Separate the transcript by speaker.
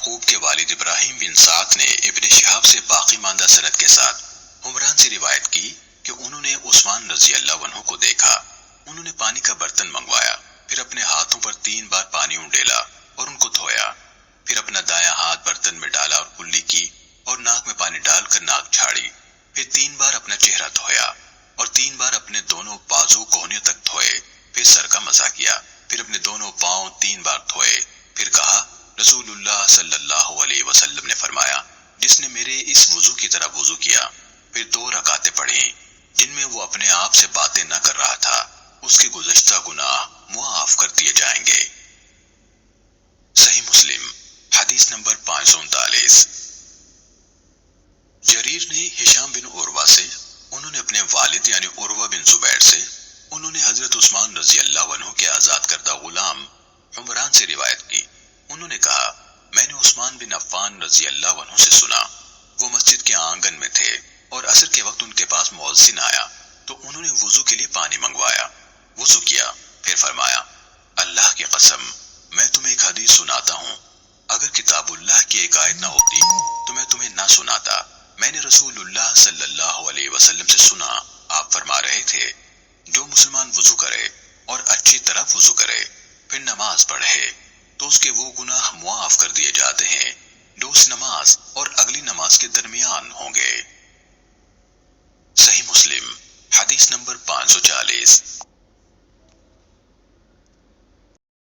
Speaker 1: یعقوب کے والد ابراہیم بن سعد نے ابن شہاب سے باقی ماندہ سند کے ساتھ عمران سے روایت کی کہ انہوں نے عثمان رضی اللہ عنہ کو دیکھا۔ انہوں نے پانی کا برتن منگوایا، پھر اپنے ہاتھوں پر 3 بار پانی انڈیلا اور ان کو دھویا، پھر اپنا دایاں ہاتھ برتن میں ڈالا اور کلی کی اور ناک میں پانی ڈال کر ناک جھاڑی، پھر 3 بار اپنا چہرہ دھویا اور 3 بار اپنے دونوں بازو کوہنیوں تک دھوئے، پھر سر کا مسح کیا، پھر اپنے دونوں پاؤں 3 بار دھوئے، پھر کہا رسول اللہ صلی اللہ علیہ وسلم نے فرمایا جس نے میرے اس وضو کی طرح وضو کیا، پھر 2 رکعتیں پڑھیں جن میں وہ اپنے آپ سے باتیں نہ کر رہا تھا، اس کے گزشتہ گناہ معاف کر دیے جائیں گے۔ صحیح مسلم حدیث نمبر 539۔ جریر نے ہشام بن عروہ سے، انہوں نے اپنے والد یعنی عروہ بن زبیر سے، انہوں نے حضرت عثمان رضی اللہ عنہ کے آزاد کردہ غلام عمران سے روایت کی۔ انہوں نے کہا میں نے عثمان بن عفان رضی اللہ عنہ سے سنا، وہ مسجد کے آنگن میں تھے اور عصر کے وقت ان کے پاس مؤذن آیا تو انہوں نے وضو کے لیے پانی منگوایا، وضو کیا، پھر فرمایا اللہ کی قسم میں تمہیں ایک حدیث سناتا ہوں، اگر کتاب اللہ کی ایک آیت نہ ہوتی تو میں تمہیں نہ سناتا۔ میں نے رسول اللہ صلی اللہ علیہ وسلم سے سنا، آپ فرما رہے تھے جو مسلمان وضو کرے اور اچھی طرح وضو کرے پھر نماز پڑھے تو اس کے وہ گناہ معاف کر دیے جاتے ہیں جو اس نماز اور اگلی نماز کے درمیان ہوں گے۔ صحیح مسلم حدیث نمبر 540۔